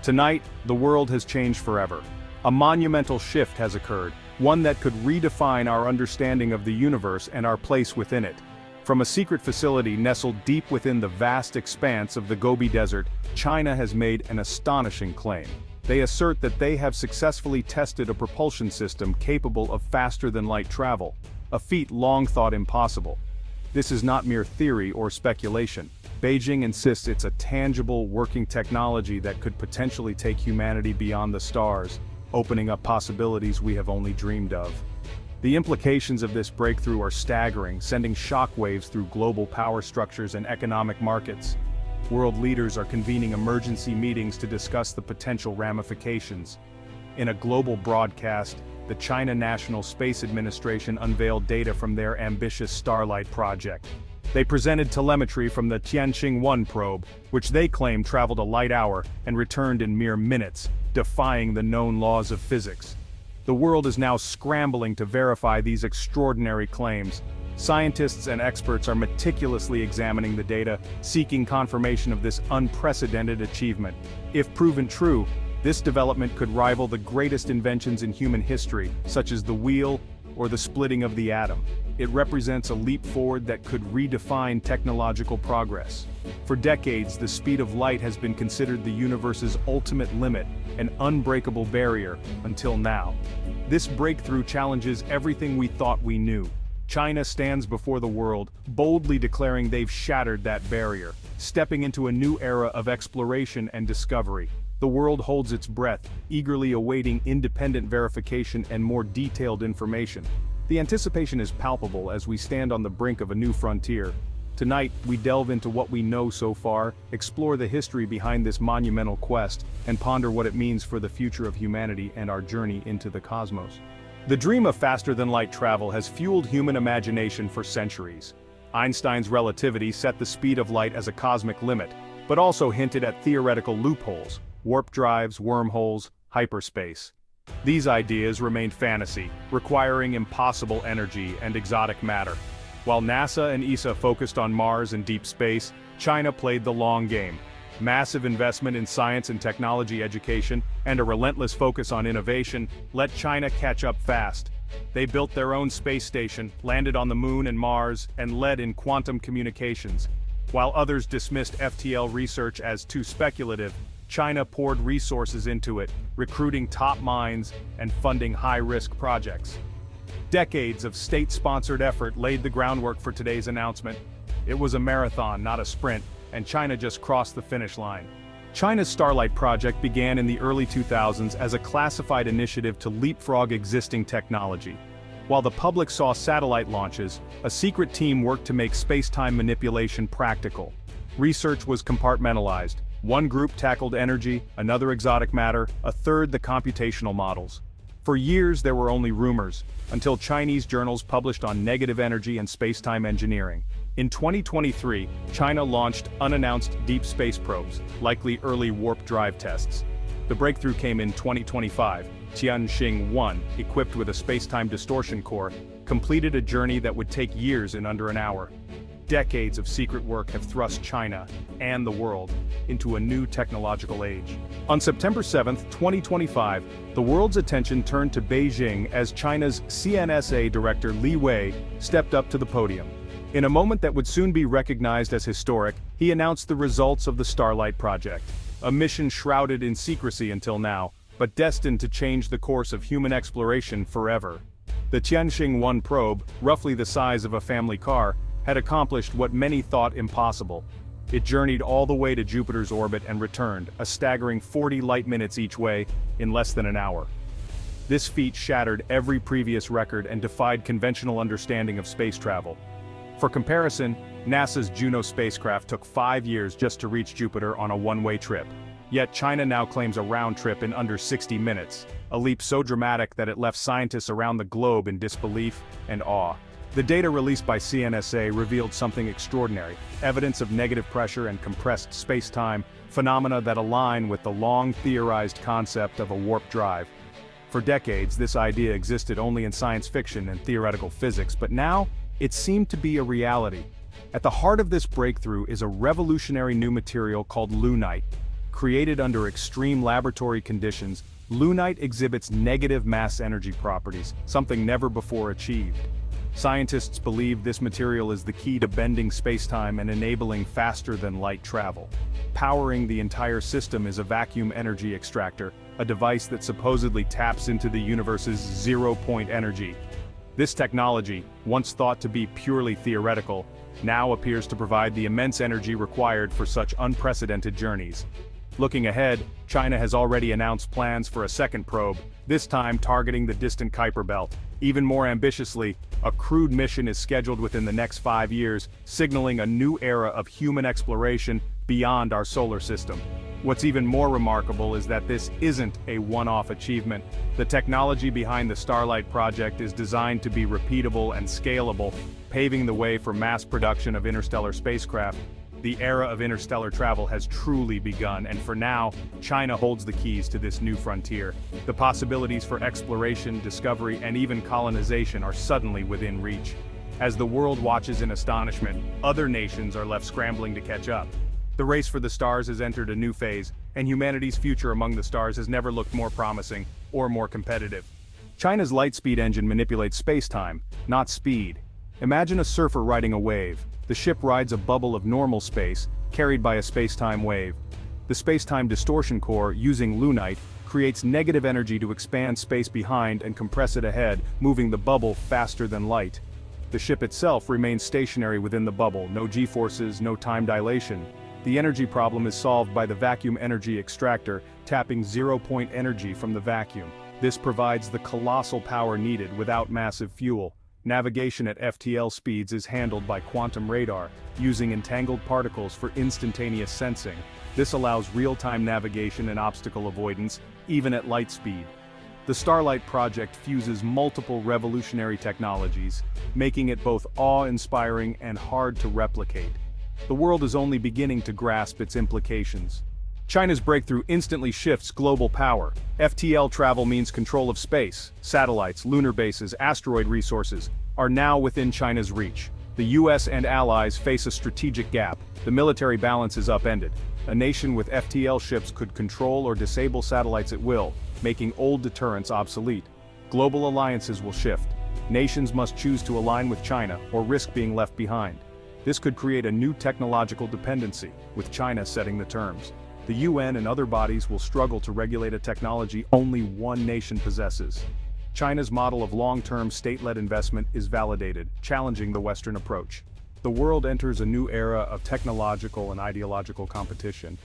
Tonight, the world has changed forever. A monumental shift has occurred, one that could redefine our understanding of the universe and our place within it. From a secret facility nestled deep within the vast expanse of the Gobi Desert, China has made an astonishing claim. They assert that they have successfully tested a propulsion system capable of faster-than-light travel, a feat long thought impossible. This is not mere theory or speculation. Beijing insists it's a tangible, working technology that could potentially take humanity beyond the stars, opening up possibilities we have only dreamed of. The implications of this breakthrough are staggering, sending shockwaves through global power structures and economic markets. World leaders are convening emergency meetings to discuss the potential ramifications. In a global broadcast, the China National Space Administration unveiled data from their ambitious Starlight project. They presented telemetry from the Tianqing-1 probe, which they claim traveled a light hour and returned in mere minutes, defying the known laws of physics. The world is now scrambling to verify these extraordinary claims. Scientists and experts are meticulously examining the data, seeking confirmation of this unprecedented achievement. If proven true, this development could rival the greatest inventions in human history, such as the wheel or the splitting of the atom. It represents a leap forward that could redefine technological progress. For decades, the speed of light has been considered the universe's ultimate limit, an unbreakable barrier, until now. This breakthrough challenges everything we thought we knew. China stands before the world, boldly declaring they've shattered that barrier, stepping into a new era of exploration and discovery. The world holds its breath, eagerly awaiting independent verification and more detailed information. The anticipation is palpable as we stand on the brink of a new frontier. Tonight, we delve into what we know so far, explore the history behind this monumental quest, and ponder what it means for the future of humanity and our journey into the cosmos. The dream of faster-than-light travel has fueled human imagination for centuries. Einstein's relativity set the speed of light as a cosmic limit, but also hinted at theoretical loopholes, warp drives, wormholes, hyperspace. These ideas remained fantasy, requiring impossible energy and exotic matter. While NASA and ESA focused on Mars and deep space, China played the long game. Massive investment in science and technology education, and a relentless focus on innovation, let China catch up fast. They built their own space station, landed on the Moon and Mars, and led in quantum communications. While others dismissed FTL research as too speculative, China poured resources into it, recruiting top minds and funding high-risk projects. Decades of state-sponsored effort laid the groundwork for today's announcement. It was a marathon, not a sprint, and China just crossed the finish line. China's Starlight project began in the early 2000s as a classified initiative to leapfrog existing technology. While the public saw satellite launches, a secret team worked to make space-time manipulation practical. Research was compartmentalized. One group tackled energy, another exotic matter, a third the computational models. For years there were only rumors, until Chinese journals published on negative energy and space-time engineering. In 2023, China launched unannounced deep space probes, likely early warp drive tests. The breakthrough came in 2025. Tianqing-1, equipped with a space-time distortion core, completed a journey that would take years in under an hour. Decades of secret work have thrust China, and the world, into a new technological age. On September 7, 2025, the world's attention turned to Beijing as China's CNSA director Li Wei stepped up to the podium. In a moment that would soon be recognized as historic, he announced the results of the Starlight project, a mission shrouded in secrecy until now, but destined to change the course of human exploration forever. The Tianqing-1 probe, roughly the size of a family car, had accomplished what many thought impossible. It journeyed all the way to Jupiter's orbit and returned, a staggering 40 light-minutes each way, in less than an hour. This feat shattered every previous record and defied conventional understanding of space travel. For comparison, NASA's Juno spacecraft took 5 years just to reach Jupiter on a one-way trip. Yet China now claims a round trip in under 60 minutes, a leap so dramatic that it left scientists around the globe in disbelief and awe. The data released by CNSA revealed something extraordinary, evidence of negative pressure and compressed space-time, phenomena that align with the long-theorized concept of a warp drive. For decades, this idea existed only in science fiction and theoretical physics, but now, it seemed to be a reality. At the heart of this breakthrough is a revolutionary new material called lunite. Created under extreme laboratory conditions, lunite exhibits negative mass energy properties, something never before achieved. Scientists believe this material is the key to bending spacetime and enabling faster-than-light travel. Powering the entire system is a vacuum energy extractor, a device that supposedly taps into the universe's zero-point energy. This technology, once thought to be purely theoretical, now appears to provide the immense energy required for such unprecedented journeys. Looking ahead, China has already announced plans for a second probe, this time targeting the distant Kuiper Belt. Even more ambitiously, a crewed mission is scheduled within the next 5 years, signaling a new era of human exploration beyond our solar system. What's even more remarkable is that this isn't a one-off achievement. The technology behind the Starlight project is designed to be repeatable and scalable, paving the way for mass production of interstellar spacecraft. The era of interstellar travel has truly begun, and for now, China holds the keys to this new frontier. The possibilities for exploration, discovery, and even colonization are suddenly within reach. As the world watches in astonishment, other nations are left scrambling to catch up. The race for the stars has entered a new phase, and humanity's future among the stars has never looked more promising or more competitive. China's light-speed engine manipulates space-time, not speed. Imagine a surfer riding a wave. The ship rides a bubble of normal space, carried by a space-time wave. The space-time distortion core, using lunite, creates negative energy to expand space behind and compress it ahead, moving the bubble faster than light. The ship itself remains stationary within the bubble, no g-forces, no time dilation. The energy problem is solved by the vacuum energy extractor, tapping zero-point energy from the vacuum. This provides the colossal power needed without massive fuel. Navigation at FTL speeds is handled by quantum radar, using entangled particles for instantaneous sensing. This allows real-time navigation and obstacle avoidance, even at light speed. The Starlight project fuses multiple revolutionary technologies, making it both awe-inspiring and hard to replicate. The world is only beginning to grasp its implications. China's breakthrough instantly shifts global power. FTL travel means control of space. Satellites, lunar bases, asteroid resources are now within China's reach. The US and allies face a strategic gap. The military balance is upended. A nation with FTL ships could control or disable satellites at will, making old deterrents obsolete. Global alliances will shift. Nations must choose to align with China or risk being left behind. This could create a new technological dependency, with China setting the terms. The UN and other bodies will struggle to regulate a technology only one nation possesses. China's model of long-term state-led investment is validated, challenging the Western approach. The world enters a new era of technological and ideological competition.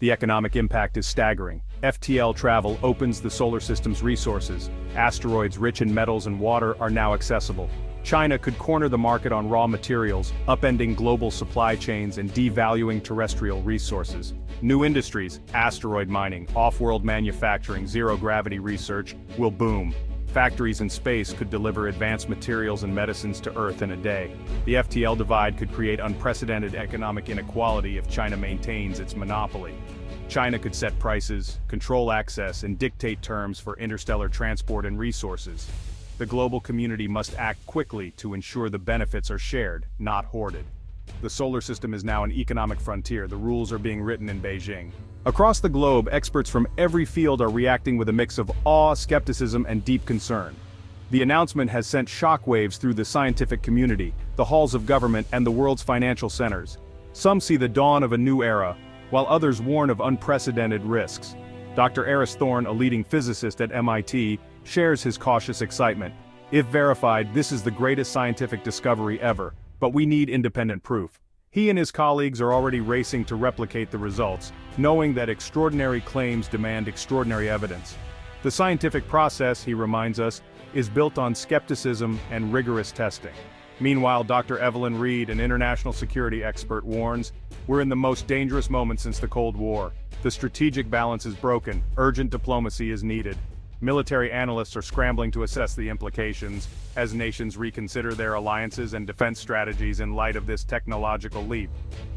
The economic impact is staggering. FTL travel opens the solar system's resources. Asteroids rich in metals and water are now accessible. China could corner the market on raw materials, upending global supply chains and devaluing terrestrial resources. New industries, asteroid mining, off-world manufacturing, zero-gravity research, will boom. Factories in space could deliver advanced materials and medicines to Earth in a day. The FTL divide could create unprecedented economic inequality if China maintains its monopoly. China could set prices, control access, and dictate terms for interstellar transport and resources. The global community must act quickly to ensure the benefits are shared, not hoarded. The solar system is now an economic frontier. The rules are being written in Beijing. Across the globe, experts from every field are reacting with a mix of awe, skepticism, and deep concern. The announcement has sent shockwaves through the scientific community, the halls of government, and the world's financial centers. Some see the dawn of a new era, while others warn of unprecedented risks. Dr. Eris Thorne, a leading physicist at MIT, shares his cautious excitement. If verified, this is the greatest scientific discovery ever, but we need independent proof. He and his colleagues are already racing to replicate the results, knowing that extraordinary claims demand extraordinary evidence. The scientific process, he reminds us, is built on skepticism and rigorous testing. Meanwhile, Dr. Evelyn Reed, an international security expert, warns, "We're in the most dangerous moment since the Cold War. The strategic balance is broken, urgent diplomacy is needed." Military analysts are scrambling to assess the implications as nations reconsider their alliances and defense strategies in light of this technological leap.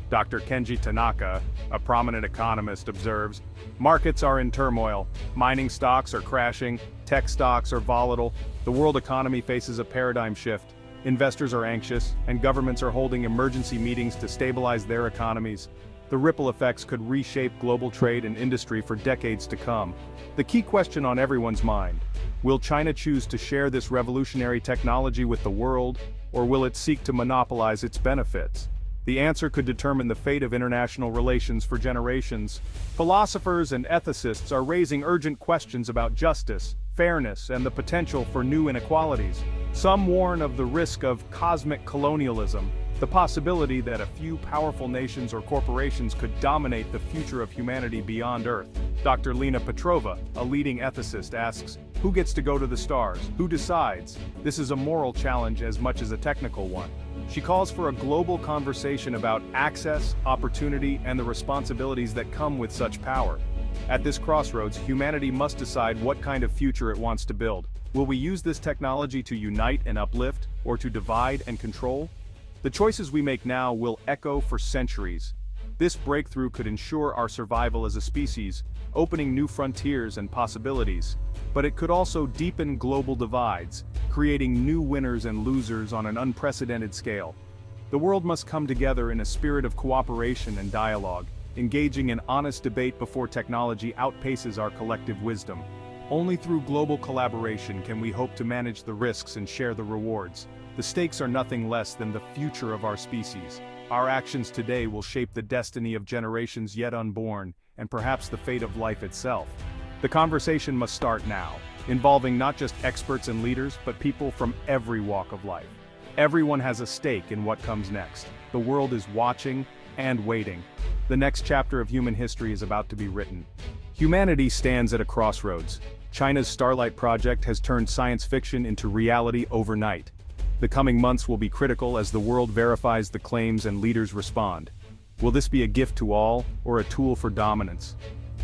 Dr. Kenji Tanaka, a prominent economist, observes, "Markets are in turmoil, mining stocks are crashing, tech stocks are volatile, the world economy faces a paradigm shift, investors are anxious, and governments are holding emergency meetings to stabilize their economies. The ripple effects could reshape global trade and industry for decades to come. The key question on everyone's mind: will China choose to share this revolutionary technology with the world, or will it seek to monopolize its benefits? The answer could determine the fate of international relations for generations. Philosophers and ethicists are raising urgent questions about justice, fairness, and the potential for new inequalities. Some warn of the risk of cosmic colonialism, the possibility that a few powerful nations or corporations could dominate the future of humanity beyond Earth. Dr. Lena Petrova, a leading ethicist, asks, who gets to go to the stars? Who decides? This is a moral challenge as much as a technical one. She calls for a global conversation about access, opportunity, and the responsibilities that come with such power. At this crossroads, humanity must decide what kind of future it wants to build. Will we use this technology to unite and uplift, or to divide and control? The choices we make now will echo for centuries. This breakthrough could ensure our survival as a species, opening new frontiers and possibilities. But it could also deepen global divides, creating new winners and losers on an unprecedented scale. The world must come together in a spirit of cooperation and dialogue, engaging in honest debate before technology outpaces our collective wisdom. Only through global collaboration can we hope to manage the risks and share the rewards. The stakes are nothing less than the future of our species. Our actions today will shape the destiny of generations yet unborn, and perhaps the fate of life itself. The conversation must start now, involving not just experts and leaders, but people from every walk of life. Everyone has a stake in what comes next. The world is watching and waiting. The next chapter of human history is about to be written. Humanity stands at a crossroads. China's Starlight project has turned science fiction into reality overnight. The coming months will be critical as the world verifies the claims and leaders respond. Will this be a gift to all, or a tool for dominance?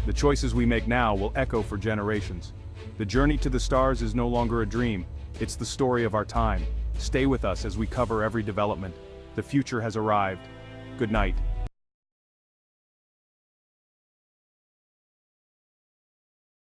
The choices we make now will echo for generations. The journey to the stars is no longer a dream, it's the story of our time. Stay with us as we cover every development. The future has arrived. Good night.